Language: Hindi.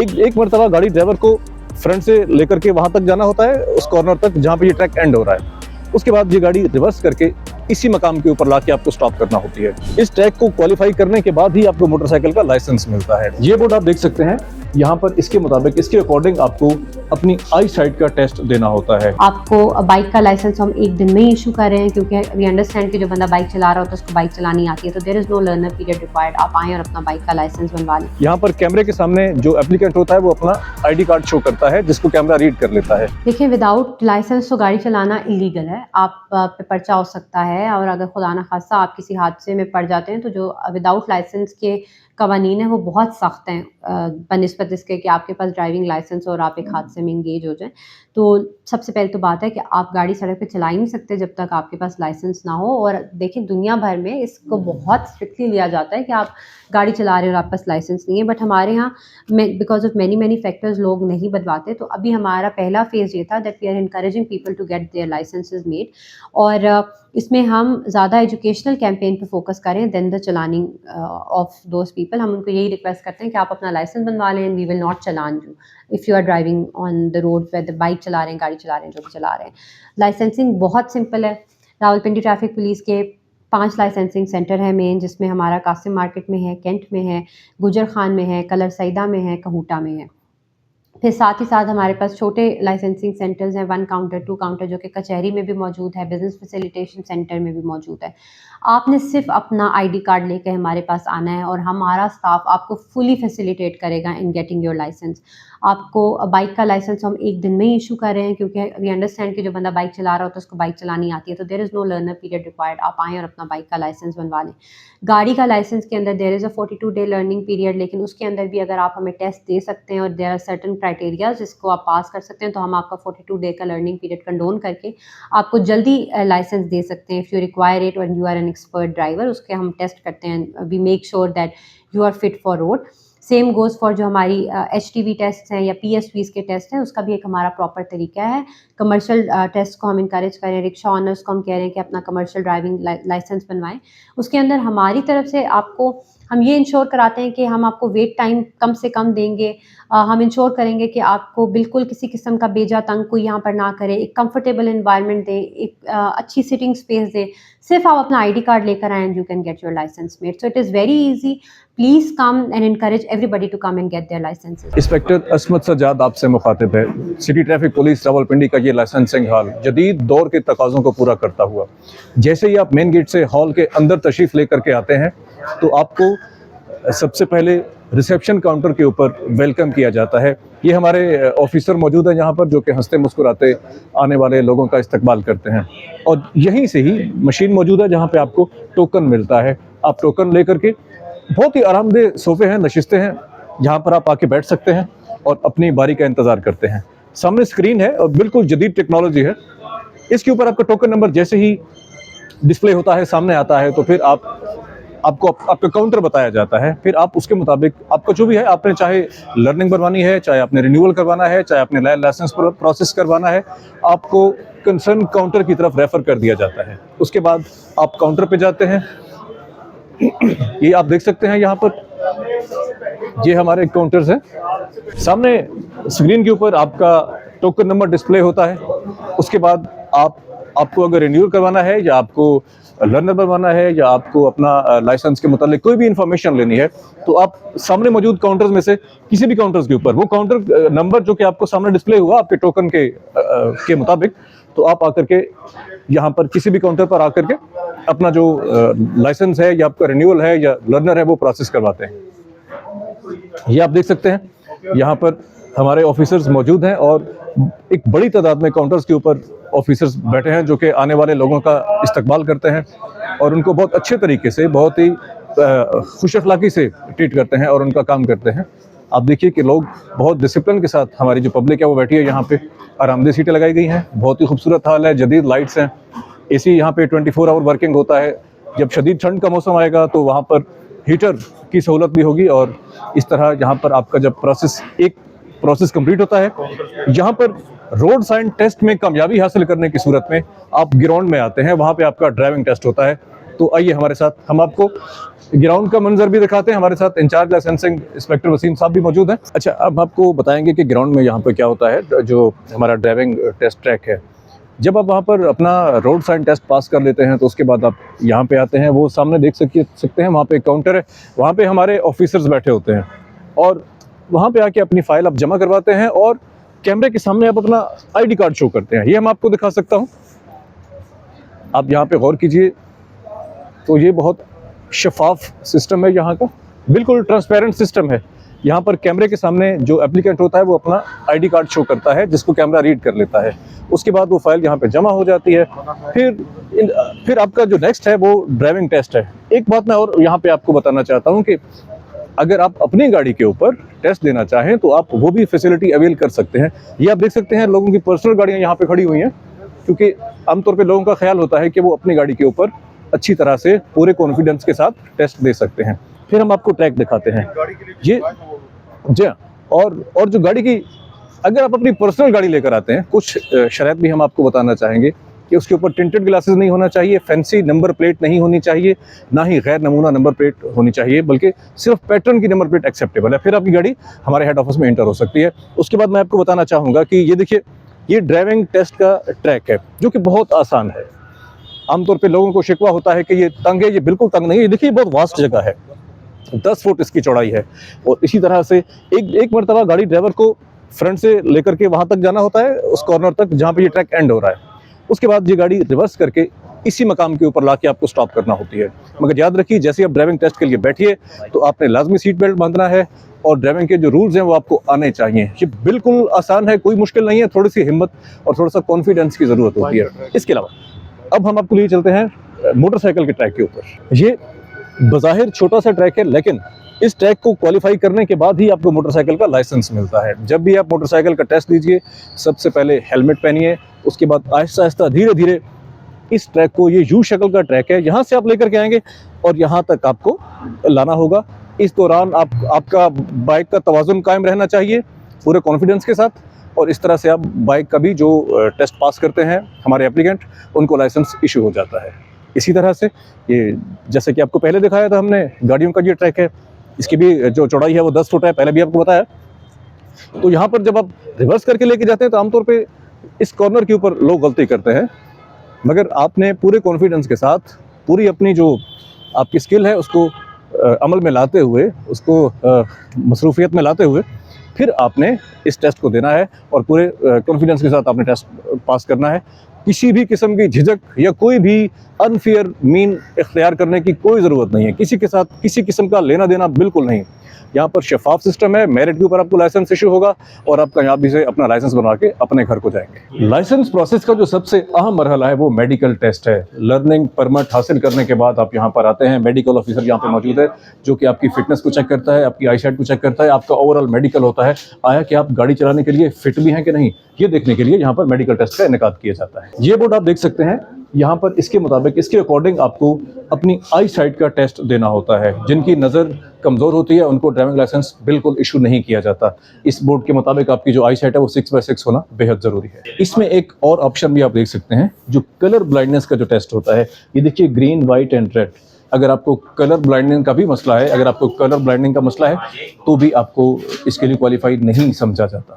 एक मरतबा गाड़ी ड्राइवर को फ्रंट से लेकर के वहां तक जाना होता है, उस कॉर्नर तक जहां पे ये ट्रैक एंड हो रहा है। उसके बाद ये गाड़ी रिवर्स करके इसी मकाम के ऊपर लाके आपको स्टॉप करना होती है। इस ट्रैक को क्वालिफाई करने के बाद ही आपको मोटरसाइकिल का लाइसेंस मिलता है। ये बोर्ड आप देख सकते हैं, यहाँ पर इसके मुताबिक, इसके अकॉर्डिंग आपको अपनी आई साइट का टेस्ट देना होता है। आपको बाइक का लाइसेंस हम एक दिन में इशू कर रहे हैं, क्योंकि वी अंडरस्टैंड कि जो बंदा बाइक चला रहा होता है उसको बाइक चलानी आती है, तो there is no learner period required. आप आएँ और अपना बाइक का लाइसेंस बनवा लें। यहाँ पर कैमरे के सामने जो एप्लीकेंट होता है वो अपना ID कार्ड शो करता है, जिसको कैमरा रीड कर लेता है। देखिए, विदाउट लाइसेंस तो गाड़ी चलाना इलीगल है, आप पे पर्चा हो सकता है, और अगर खुदा न खास्ता आप किसी हादसे में पड़ जाते हैं तो जो विदाउट लाइसेंस के कवानीन है वो बहुत सख्त हैं बनिस्बत इसके कि आपके पास ड्राइविंग लाइसेंस और आप एक हादसे में इंगेज हो जाएं। तो सबसे पहले तो बात है कि आप गाड़ी सड़क पे चला ही नहीं सकते जब तक आपके पास लाइसेंस ना हो। और देखिए, दुनिया भर में इसको बहुत स्ट्रिक्टली लिया जाता है कि आप गाड़ी चला रहे हो और आपके पास लाइसेंस नहीं है, बट हमारे यहाँ बिकॉज ऑफ मैनी फैक्टर्स लोग नहीं बनवाते। तो अभी हमारा पहला फेज़ ये था that we are encouraging people to get their licenses made, और इसमें हम ज़्यादा एजुकेशनल कैंपेन पे फोकस करें than the challaning of those people. हम उनको यही रिक्वेस्ट करते हैं कि आप अपना लाइसेंस बनवा लें, we will not challan you if you are driving on the road, whether bike चला रहे हैं, गाड़ी चला रहे हैं, जो भी चला रहे हैं। लाइसेंसिंग बहुत सिंपल है। रावलपिंडी ट्रैफिक पुलिस के 5 लाइसेंसिंग सेंटर है मेन, जिसमें हमारा कासिम मार्केट में है, कैंट में है, गुजर खान में है, कलर सईदा में है, कहूटा में है। फिर साथ ही साथ हमारे पास छोटे लाइसेंसिंग सेंटर्स हैं, 1 काउंटर 2 काउंटर, जो कि कचहरी में भी मौजूद है, बिजनेस फैसिलिटेशन सेंटर में भी मौजूद है। आपने सिर्फ अपना ID कार्ड लेकर हमारे पास आना है और हमारा स्टाफ आपको फुली फैसिलिटेट करेगा इन गेटिंग योर लाइसेंस। आपको बाइक का लाइसेंस हम एक दिन में ही इशू कर रहे हैं, क्योंकि वी अंडरस्टैंड कि जो बंदा बाइक चला रहा होता है उसको बाइक चलानी आती है, तो there is no learner period required. आप आएँ और अपना बाइक का लाइसेंस बनवा लें। गाड़ी का लाइसेंस के अंदर there is a 42 day learning period, लेकिन उसके अंदर भी अगर आप हमें टेस्ट दे सकते हैं और देयर आर सर्टन क्राइटेरिया जिसको आप पास कर सकते हैं, तो हम आपका 42 डे का लर्निंग पीरियड कंडोन करके आपको जल्दी लाइसेंस दे सकते हैं इफ़ यू रिक्वायर इट और you are an expert driver. उसके हम टेस्ट करते हैं, we make sure that you are fit for road. Same goes for जो हमारी HTV टेस्ट हैं या PSVs के टेस्ट हैं, उसका भी एक हमारा प्रॉपर तरीका है। कमर्शियल टेस्ट को हम इनकरेज करें, रिक्शा ऑनर्स को हम कह रहे हैं कि अपना कमर्शियल ड्राइविंग लाइसेंस बनवाएं। उसके अंदर हमारी तरफ से आपको हम ये इंश्योर कराते हैं कि हम आपको वेट टाइम कम से कम देंगे। हम इंश्योर करेंगे कि आपको बिल्कुल किसी किस्म का बेजा तंग कोई यहाँ पर ना करे, एक कंफर्टेबल इन्वायरमेंट दें, एक अच्छी सिटिंग स्पेस दें। सिर्फ आप अपना ID कार्ड लेकर आएँ and you can get your license made. So it is very easy. Please come and encourage everybody to come and get their licenses. Inspector Asmat Sajjad आपसे मुखातिब है। सिटी ट्रैफिक पुलिस रावलपिंडी का ये लाइसेंसिंग हॉल जदीद दौर के तकाज़ों को पूरा करता हुआ, जैसे ही आप मेन गेट से हॉल के अंदर तशरीफ़ लेकर के आते हैं तो आपको सबसे पहले रिसेप्शन काउंटर के ऊपर वेलकम किया जाता है। ये हमारे ऑफिसर मौजूद हैं यहाँ पर, जो कि हंसते मुस्कुराते आने वाले लोगों का इस्तकबाल करते हैं। और यहीं से ही मशीन मौजूद है जहाँ पे आपको टोकन मिलता है। आप टोकन लेकर के, बहुत ही आरामदेह सोफे हैं, नशिस्तें हैं, जहाँ पर आप आके बैठ सकते हैं और अपनी बारी का इंतज़ार करते हैं। सामने स्क्रीन है और बिल्कुल जदीद टेक्नोलॉजी है। इसके ऊपर आपका टोकन नंबर जैसे ही डिस्प्ले होता है, सामने आता है, तो फिर आपको आपका काउंटर बताया जाता है। फिर आप उसके मुताबिक आपका जो भी है, आपने चाहे लर्निंग बनवानी है, चाहे आपने रिन्यूअल करवाना है, चाहे आपने लाइसेंस प्रोसेस करवाना है, आपको कंसर्न काउंटर की तरफ रेफर कर दिया जाता है। उसके बाद आप काउंटर पे जाते हैं। ये आप देख सकते हैं यहाँ पर, ये हमारे काउंटर्स हैं। सामने स्क्रीन के ऊपर आपका टोकन नंबर डिस्प्ले होता है। उसके बाद आपको अगर रिन्यूअल करवाना है, या आपको लर्नर बनवाना है, या आपको अपना लाइसेंस के मुतालिक कोई भी इंफॉर्मेशन लेनी है, तो आप सामने मौजूद काउंटर्स में से किसी भी काउंटर्स के ऊपर वो काउंटर नंबर जो कि आपको सामने डिस्प्ले हुआ आपके टोकन के मुताबिक, तो आप आकर के यहाँ पर किसी भी काउंटर पर आकर के अपना जो लाइसेंस है या आपका रिन्यूअल है या लर्नर है वो प्रोसेस करवाते हैं। ये आप देख सकते हैं, यहाँ पर हमारे ऑफिसर्स मौजूद हैं और एक बड़ी तादाद में काउंटर्स के ऊपर ऑफिसर्स बैठे हैं, जो कि आने वाले लोगों का इस्तकबाल करते हैं और उनको बहुत अच्छे तरीके से, बहुत ही खुश अखलाकी से ट्रीट करते हैं और उनका काम करते हैं। आप देखिए कि लोग बहुत डिसिप्लिन के साथ, हमारी जो पब्लिक है वो बैठी है यहाँ पे। आरामदेह सीटें लगाई गई हैं, बहुत ही खूबसूरत हाल है, जदीद लाइट्स हैं, AC यहाँ पे 24 आवर वर्किंग होता है। जब शदीद ठंड का मौसम आएगा तो वहाँ पर हीटर की सहूलत भी होगी। और इस तरह यहाँ पर आपका जब प्रोसेस कंप्लीट होता है, यहाँ पर रोड साइन टेस्ट में कामयाबी हासिल करने की सूरत में आप ग्राउंड में आते हैं, वहाँ पे आपका ड्राइविंग टेस्ट होता है। तो आइए हमारे साथ, हम आपको ग्राउंड का मंजर भी दिखाते हैं। हमारे साथ इंचार्ज लाइसेंसिंग इंस्पेक्टर वसीम साहब भी मौजूद हैं। अच्छा, अब आपको बताएंगे कि ग्राउंड में यहाँ पर क्या होता है। जो हमारा ड्राइविंग टेस्ट ट्रैक है, जब आप वहाँ पर अपना रोड साइन टेस्ट पास कर लेते हैं तो उसके बाद आप यहाँ पे आते हैं। वो सामने देख सकते हैं, वहाँ पे एक काउंटर है, वहाँ पे हमारे ऑफिसर्स बैठे होते हैं और वहाँ पे आके अपनी फाइल आप जमा करवाते हैं और कैमरे के सामने आप अपना ID कार्ड शो करते हैं। ये हम आपको दिखा सकता हूँ, आप यहाँ पे गौर कीजिए। तो ये बहुत शफाफ सिस्टम है यहाँ का, बिल्कुल ट्रांसपेरेंट सिस्टम है। यहाँ पर कैमरे के सामने जो एप्लीकेंट होता है वो अपना ID कार्ड शो करता है, जिसको कैमरा रीड कर लेता है। उसके बाद वो फाइल यहाँ पे जमा हो जाती है। फिर आपका जो नेक्स्ट है वो ड्राइविंग टेस्ट है। एक बात मैं और यहाँ पे आपको बताना चाहता हूँ कि अगर आप अपनी गाड़ी के ऊपर टेस्ट देना चाहें तो आप वो भी फैसिलिटी अवेल कर सकते हैं। ये आप देख सकते हैं, लोगों की पर्सनल गाड़ियाँ यहाँ पे खड़ी हुई हैं, क्योंकि आमतौर पे लोगों का ख्याल होता है कि वो अपनी गाड़ी के ऊपर अच्छी तरह से पूरे कॉन्फिडेंस के साथ टेस्ट दे सकते हैं। फिर हम आपको ट्रैक दिखाते हैं। ये जी हाँ, और जो गाड़ी की, अगर आप अपनी पर्सनल गाड़ी लेकर आते हैं, कुछ शर्त भी हम आपको बताना चाहेंगे कि उसके ऊपर टिंटेड ग्लासेस नहीं होना चाहिए, फैंसी नंबर प्लेट नहीं होनी चाहिए, ना ही गैर नमूना नंबर प्लेट होनी चाहिए, बल्कि सिर्फ पैटर्न की नंबर प्लेट एक्सेप्टेबल है। फिर आपकी गाड़ी हमारे हेड ऑफिस में एंटर हो सकती है। उसके बाद मैं आपको बताना चाहूँगा कि ये देखिए, ये ड्राइविंग टेस्ट का ट्रैक है जो कि बहुत आसान है। आमतौर पर लोगों को शिकवा होता है कि ये तंग है, ये बिल्कुल तंग नहीं है। देखिए, बहुत वास्ट जगह है, 10 फुट इसकी चौड़ाई है। और इसी तरह से एक मरतबा गाड़ी ड्राइवर को फ्रंट से लेकर के वहाँ तक जाना होता है, उस कॉर्नर तक जहाँ पे ये ट्रैक एंड हो रहा है। उसके बाद ये गाड़ी रिवर्स करके इसी मकाम के ऊपर लाके आपको स्टॉप करना होती है। मगर याद रखिए, जैसे आप ड्राइविंग टेस्ट के लिए बैठिए तो आपने लाजमी सीट बेल्ट बांधना है और ड्राइविंग के जो रूल्स हैं वो आपको आने चाहिए। ये बिल्कुल आसान है, कोई मुश्किल नहीं है। थोड़ी सी हिम्मत और थोड़ा सा कॉन्फिडेंस की ज़रूरत होती है। इसके अलावा अब हम आपको लिए चलते हैं मोटरसाइकिल के ट्रैक के ऊपर। ये बज़ाहिर छोटा सा ट्रैक है, लेकिन इस ट्रैक को क्वालिफाई करने के बाद ही आपको मोटरसाइकिल का लाइसेंस मिलता है। जब भी आप मोटरसाइकिल का टेस्ट दीजिए, सबसे पहले हेलमेट पहनिए, उसके बाद आहिस्ता आहिस्ता धीरे धीरे इस ट्रैक को, ये यू शक्ल का ट्रैक है, यहाँ से आप लेकर के आएंगे और यहाँ तक आपको लाना होगा। इस दौरान आपका बाइक का तवाज़ुन कायम रहना चाहिए पूरे कॉन्फिडेंस के साथ, और इस तरह से आप बाइक का भी जो टेस्ट पास करते हैं हमारे एप्लीकेंट, उनको लाइसेंस इशू हो जाता है। इसी तरह से ये, जैसे कि आपको पहले दिखाया था हमने, गाड़ियों का ये ट्रैक है, इसकी भी जो चौड़ाई है वो 10 फुट है, पहले भी आपको बताया। तो यहाँ पर जब आप रिवर्स करके लेके जाते हैं तो आमतौर पे इस कॉर्नर के ऊपर लोग गलती करते हैं, मगर आपने पूरे कॉन्फिडेंस के साथ पूरी अपनी जो आपकी स्किल है उसको अमल में लाते हुए, उसको मसरूफियत में लाते हुए फिर आपने इस टेस्ट को देना है और पूरे कॉन्फिडेंस के साथ आपने टेस्ट पास करना है। किसी भी किस्म की झिझक या कोई भी अनफेयर मीन इख्तियार करने की कोई ज़रूरत नहीं है। किसी के साथ किसी किस्म का लेना देना बिल्कुल नहीं। यहाँ पर शफाफ सिस्टम है, मेरिट के ऊपर आपको लाइसेंस इशू होगा और आप कामयाबी से अपना लाइसेंस बनवा के अपने घर को जाएंगे। लाइसेंस प्रोसेस का जो सबसे अहम मरहला है वो मेडिकल टेस्ट है। लर्निंग परमिट हासिल करने के बाद आप यहाँ पर आते हैं, मेडिकल ऑफिसर यहाँ पर मौजूद है जो कि आपकी फिटनेस को चेक करता है, आपकी आईसाइट को चेक करता है, आपका ओवरऑल मेडिकल होता है, आया कि आप गाड़ी चलाने के लिए फिट भी हैं कि नहीं, ये देखने के लिए यहाँ पर मेडिकल टेस्ट का इनेकाद किया जाता है। ये बोर्ड आप देख सकते हैं, यहाँ पर इसके मुताबिक, इसके अकॉर्डिंग आपको अपनी आई साइट का टेस्ट देना होता है। जिनकी नज़र कमज़ोर होती है उनको ड्राइविंग लाइसेंस बिल्कुल इशू नहीं किया जाता। इस बोर्ड के मुताबिक आपकी जो आई साइट है वो 6/6 होना बेहद ज़रूरी है। इसमें एक और ऑप्शन भी आप देख सकते हैं, जो कलर ब्लाइंडनेस का जो टेस्ट होता है। ये देखिए, ग्रीन, वाइट एंड रेड। अगर आपको कलर ब्लाइंडिंग का भी मसला है, अगर आपको कलर ब्लाइंडिंग का मसला है तो भी आपको इसके लिए क्वालिफाइड नहीं समझा जाता।